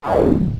The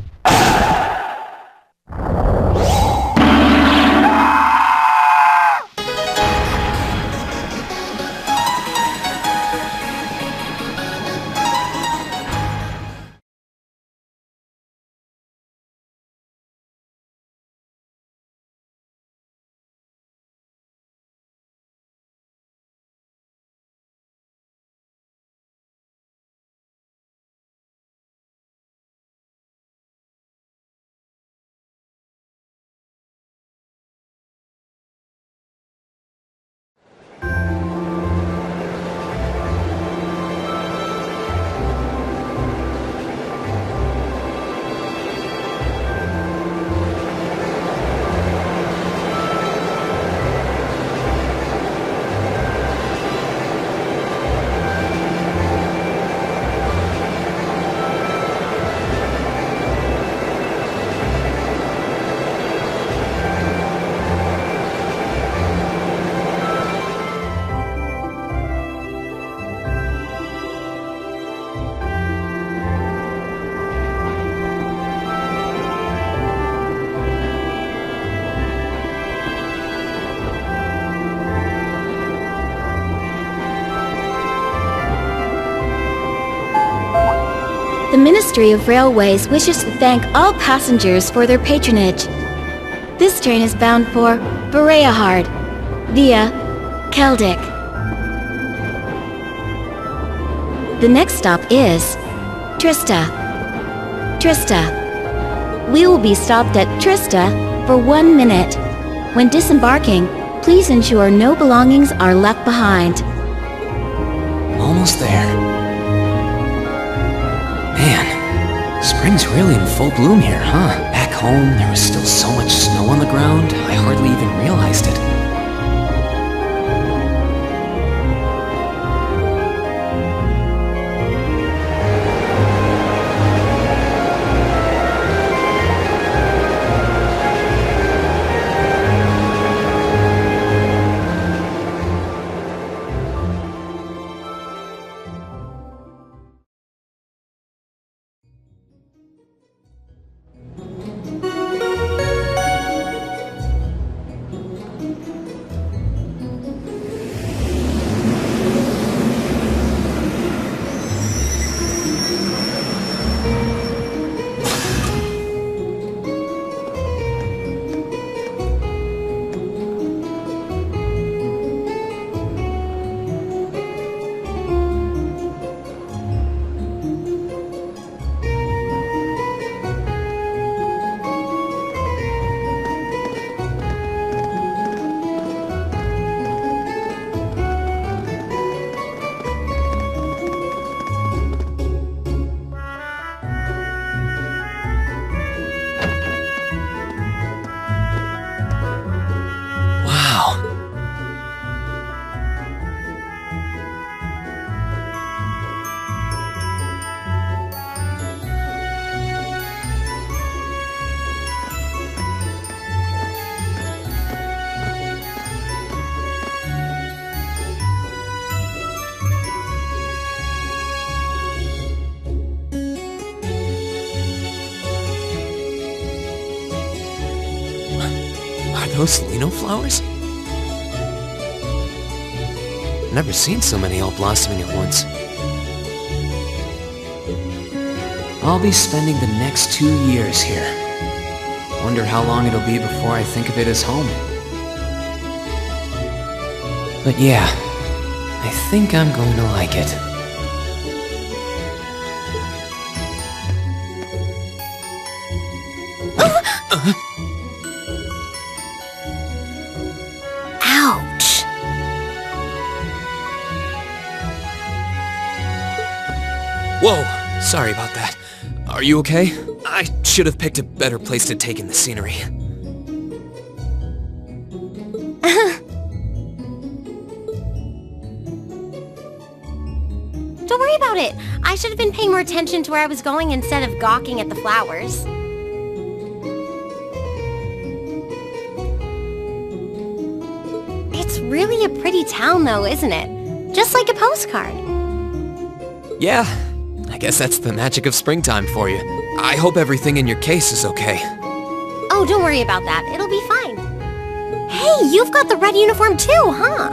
Ministry of Railways wishes to thank all passengers for their patronage. This train is bound for Bereahard via Keldic. The next stop is Trista. We will be stopped at Trista for 1 minute. When disembarking, please ensure no belongings are left behind. Almost there. Man, spring's really in full bloom here, huh? Back home, there was still so much snow on the ground, I hardly even realized it. Those Lino flowers? Never seen so many all blossoming at once. I'll be spending the next 2 years here. Wonder how long it'll be before I think of it as home. But yeah, I think I'm going to like it. Ouch! Whoa, sorry about that. Are you okay? I should have picked a better place to take in the scenery. Don't worry about it. I should have been paying more attention to where I was going instead of gawking at the flowers. It's really a pretty town though, isn't it? Just like a postcard. Yeah, I guess that's the magic of springtime for you. I hope everything in your case is okay. Oh, don't worry about that. It'll be fine. Hey, you've got the red uniform too, huh?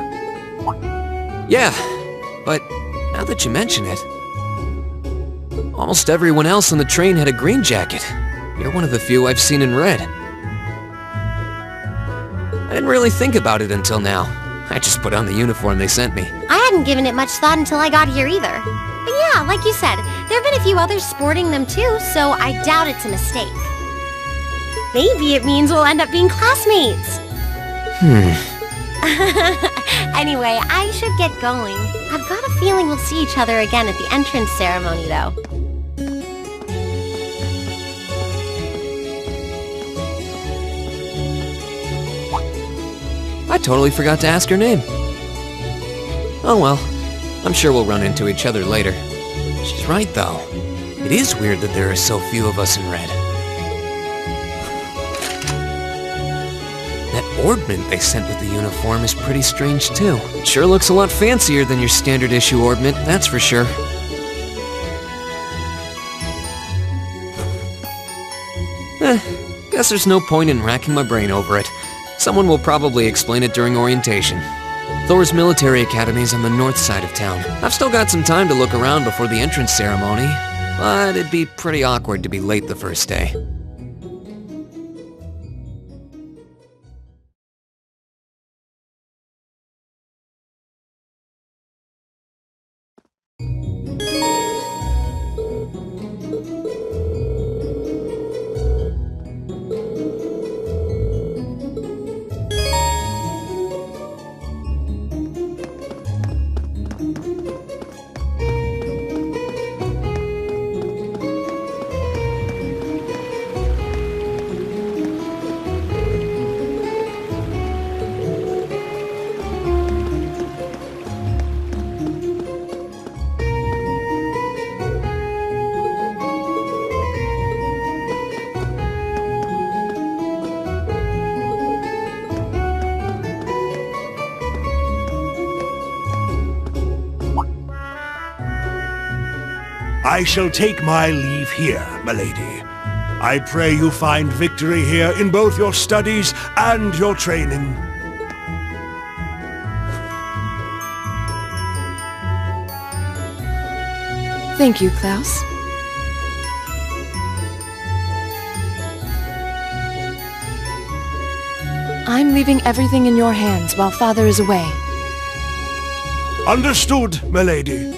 Yeah, but now that you mention it, almost everyone else on the train had a green jacket. You're one of the few I've seen in red. I didn't really think about it until now. I just put on the uniform they sent me. I hadn't given it much thought until I got here either. But yeah, like you said, there have been a few others sporting them too, so I doubt it's a mistake. Maybe it means we'll end up being classmates. Anyway, I should get going. I've got a feeling we'll see each other again at the entrance ceremony, though. I totally forgot to ask her name. Oh well, I'm sure we'll run into each other later. She's right though. It is weird that there are so few of us in red. That orbment they sent with the uniform is pretty strange too. It sure looks a lot fancier than your standard issue orbment, that's for sure. Guess there's no point in racking my brain over it. Someone will probably explain it during orientation. Thors Military Academy's on the north side of town. I've still got some time to look around before the entrance ceremony, but it'd be pretty awkward to be late the first day. I shall take my leave here, milady. I pray you find victory here in both your studies and your training. Thank you, Klaus. I'm leaving everything in your hands while Father is away. Understood, milady.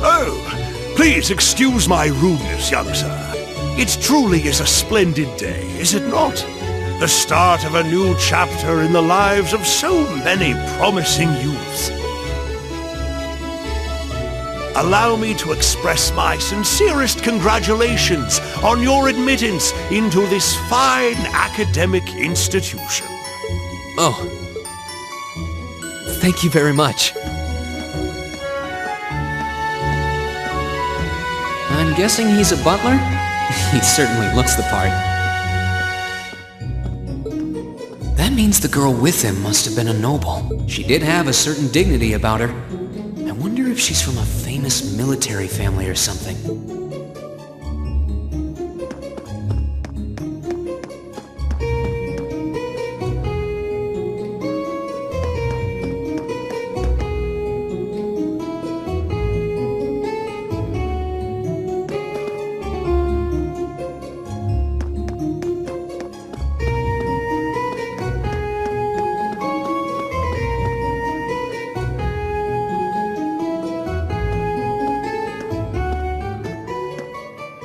Oh, please excuse my rudeness, young sir. It truly is a splendid day, is it not? The start of a new chapter in the lives of so many promising youths. Allow me to express my sincerest congratulations on your admittance into this fine academic institution. Oh. Thank you very much. I'm guessing he's a butler? He certainly looks the part. That means the girl with him must have been a noble. She did have a certain dignity about her. I wonder if she's from a famous military family or something.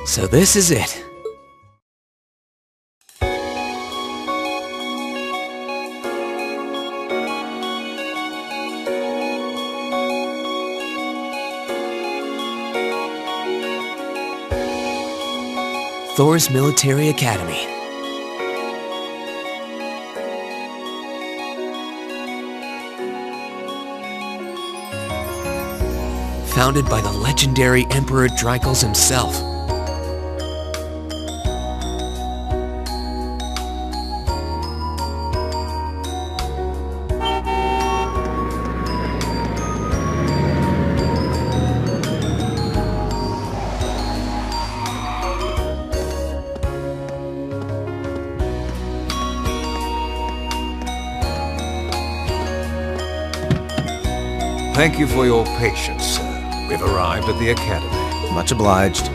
So this is it. Thors Military Academy. Founded by the legendary Emperor Dreikels himself. Thank you for your patience, sir. We've arrived at the Academy. Much obliged.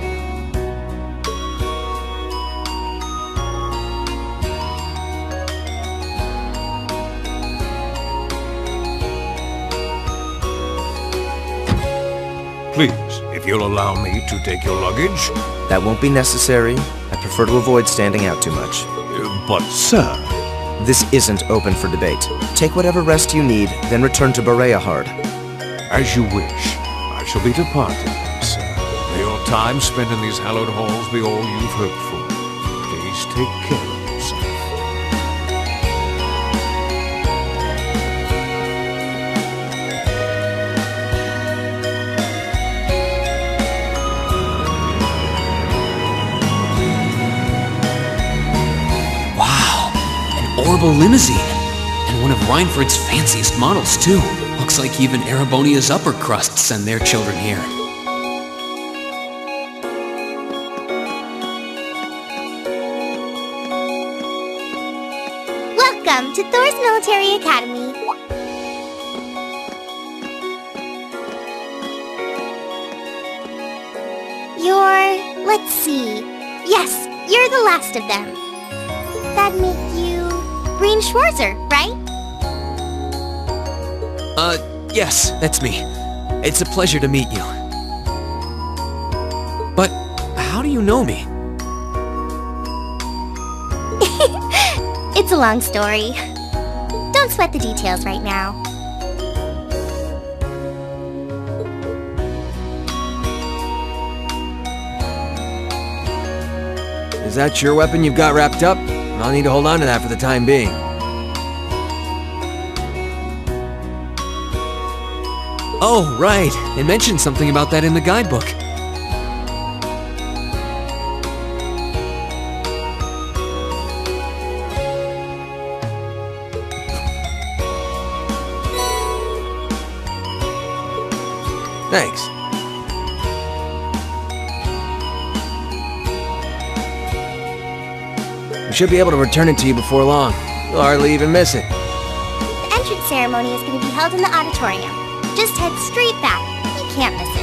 Please, if you'll allow me to take your luggage. That won't be necessary. I prefer to avoid standing out too much. But, sir... This isn't open for debate. Take whatever rest you need, then return to Bereahard. As you wish. I shall be departing, sir. May your time spent in these hallowed halls be all you've hoped for. Please take care of yourself. Orbital limousine, and one of Reinford's fanciest models, too. Looks like even Erebonia's upper crust send their children here. Welcome to Thors Military Academy. Let's see. Yes, you're the last of them. That'd make you Rean Schwarzer, right? Yes, that's me. It's a pleasure to meet you. But how do you know me? It's a long story. Don't sweat the details right now. Is that your weapon you've got wrapped up? I'll need to hold on to that for the time being. Oh, right. It mentioned something about that in the guidebook. Thanks. We should be able to return it to you before long. You'll hardly even miss it. The entrance ceremony is going to be held in the auditorium. Just head straight back. You can't miss it.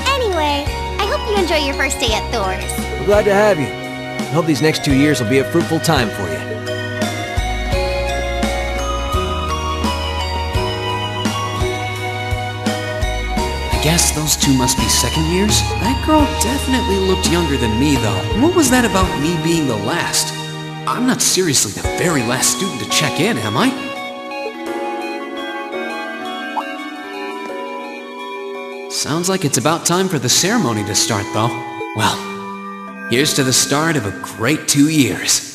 Anyway, I hope you enjoy your first day at Thors. We're glad to have you. I hope these next 2 years will be a fruitful time for you. I guess those two must be second years? That girl definitely looked younger than me, though. What was that about me being the last? I'm not seriously the very last student to check in, am I? Sounds like it's about time for the ceremony to start, though. Well, here's to the start of a great 2 years.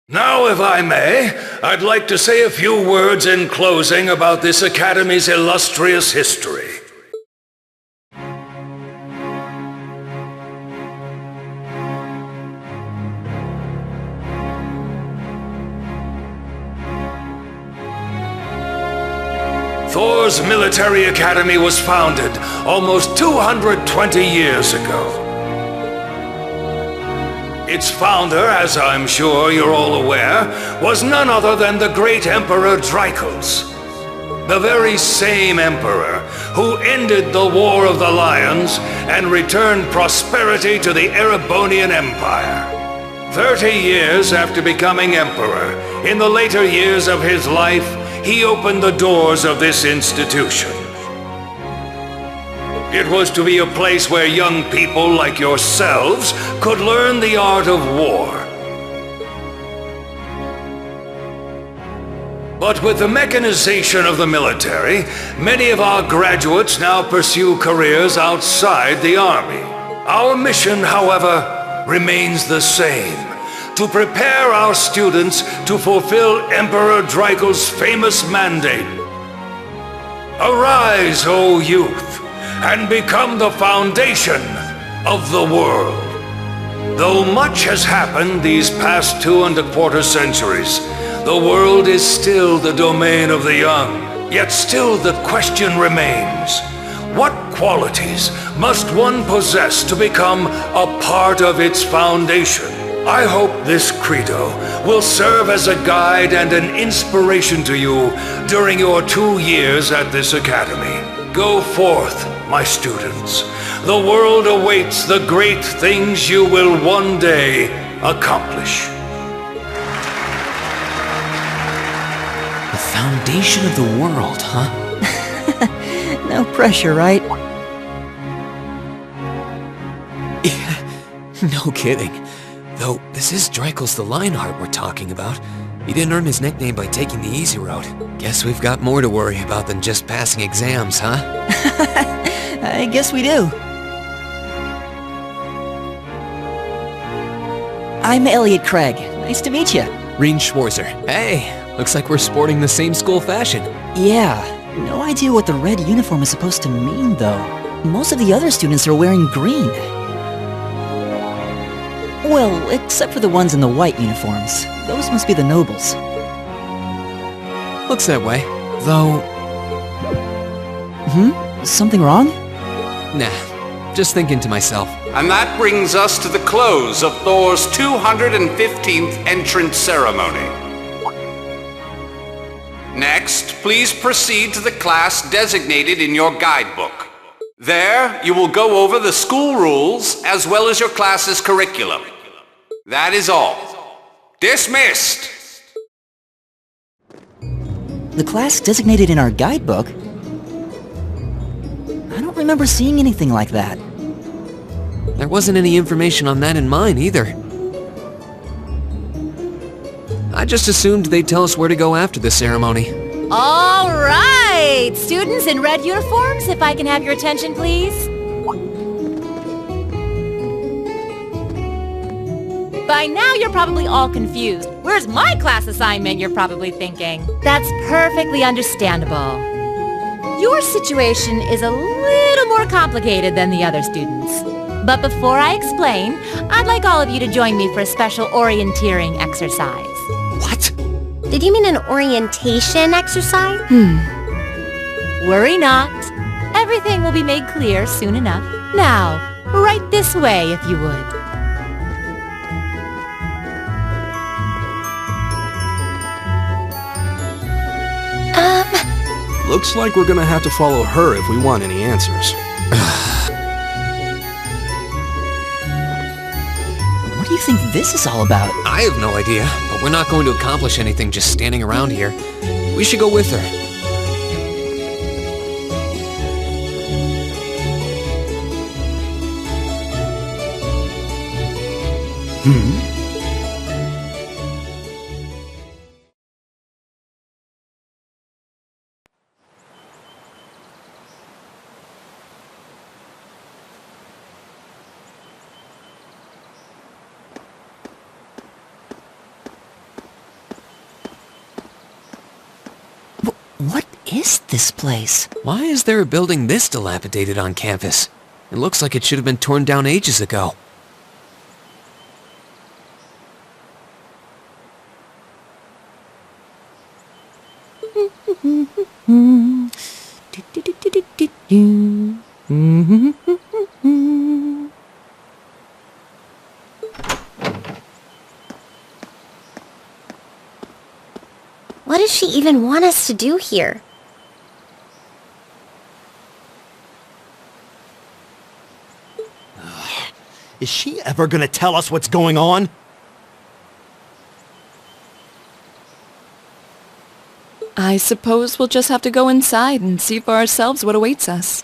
Now, if I may, I'd like to say a few words in closing about this Academy's illustrious history. Thors Military Academy was founded almost 220 years ago. Its founder, as I'm sure you're all aware, was none other than the great Emperor Drykos. The very same emperor who ended the War of the Lions and returned prosperity to the Erebonian Empire. 30 years after becoming emperor, in the later years of his life, he opened the doors of this institution. It was to be a place where young people like yourselves could learn the art of war. But with the mechanization of the military, many of our graduates now pursue careers outside the army. Our mission, however, remains the same: to prepare our students to fulfill Emperor Drykos' famous mandate. Arise, O youth, and become the foundation of the world. Though much has happened these past 2¼ centuries, the world is still the domain of the young. Yet still the question remains: what qualities must one possess to become a part of its foundation? I hope this credo will serve as a guide and an inspiration to you during your 2 years at this academy. Go forth, my students. The world awaits the great things you will one day accomplish. The foundation of the world, huh? No pressure, right? No kidding. Though, this is Dreikel's the Lionheart we're talking about. He didn't earn his nickname by taking the easy road. Guess we've got more to worry about than just passing exams, huh? I guess we do. I'm Elliot Craig. Nice to meet you. Rean Schwarzer. Hey, looks like we're sporting the same school fashion. Yeah, no idea what the red uniform is supposed to mean, though. Most of the other students are wearing green. Well, except for the ones in the white uniforms. Those must be the nobles. Looks that way. Though... Something wrong? Nah, just thinking to myself. And that brings us to the close of Thors' 215th entrance ceremony. Next, please proceed to the class designated in your guidebook. There, you will go over the school rules as well as your class's curriculum. That is all. Dismissed! The class designated in our guidebook? I don't remember seeing anything like that. There wasn't any information on that in mine, either. I just assumed they'd tell us where to go after the ceremony. All right! Students in red uniforms, if I can have your attention, please. By now, you're probably all confused. Where's my class assignment, you're probably thinking. That's perfectly understandable. Your situation is a little more complicated than the other students. But before I explain, I'd like all of you to join me for a special orienteering exercise. What? Did you mean an orientation exercise? Worry not. Everything will be made clear soon enough. Now, right this way, if you would. Looks like we're gonna have to follow her if we want any answers. What do you think this is all about? I have no idea, but we're not going to accomplish anything just standing around here. We should go with her. What is this place? Why is there a building this dilapidated on campus? It looks like it should have been torn down ages ago. What does she even want us to do here? Is she ever gonna tell us what's going on? I suppose we'll just have to go inside and see for ourselves what awaits us.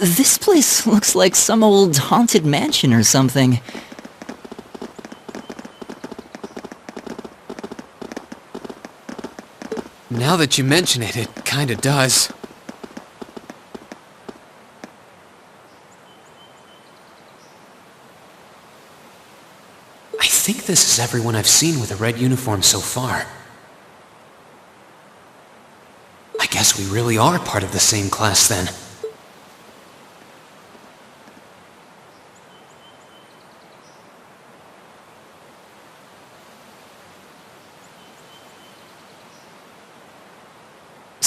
This place looks like some old haunted mansion or something. Now that you mention it, it kinda does. I think this is everyone I've seen with a red uniform so far. I guess we really are part of the same class then.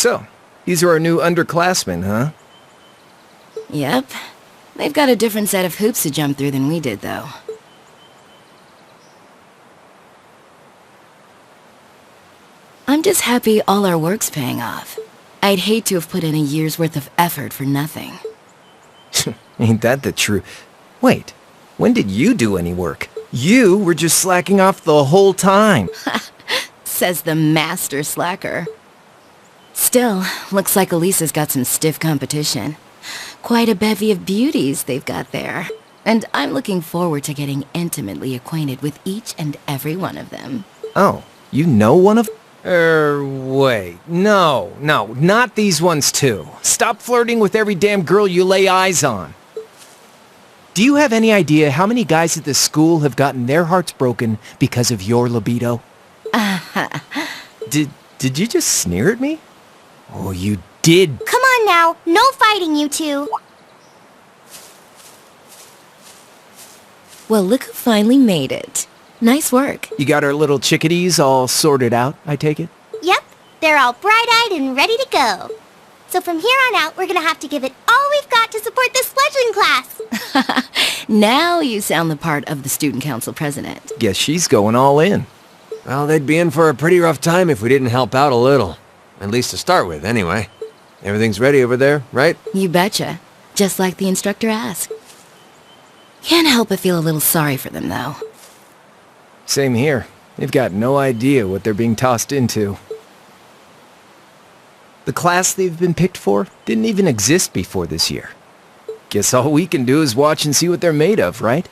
So, these are our new underclassmen, huh? Yep. They've got a different set of hoops to jump through than we did, though. I'm just happy all our work's paying off. I'd hate to have put in a year's worth of effort for nothing. Ain't that the truth? Wait, when did you do any work? You were just slacking off the whole time. Says the master slacker. Still, looks like Elisa's got some stiff competition. Quite a bevy of beauties they've got there. And I'm looking forward to getting intimately acquainted with each and every one of them. Oh, you know one of... wait. No, not these ones too. Stop flirting with every damn girl you lay eyes on. Do you have any idea how many guys at this school have gotten their hearts broken because of your libido? Did you just sneer at me? Oh, you did. Come on now, no fighting, you two. Well, look who finally made it. Nice work. You got our little chickadees all sorted out, I take it? Yep, they're all bright-eyed and ready to go. So from here on out, we're gonna have to give it all we've got to support this fledgling class. Now you sound the part of the student council president. Guess she's going all in. Well, they'd be in for a pretty rough time if we didn't help out a little. At least to start with, anyway. Everything's ready over there, right? You betcha. Just like the instructor asked. Can't help but feel a little sorry for them, though. Same here. They've got no idea what they're being tossed into. The class they've been picked for didn't even exist before this year. Guess all we can do is watch and see what they're made of, right?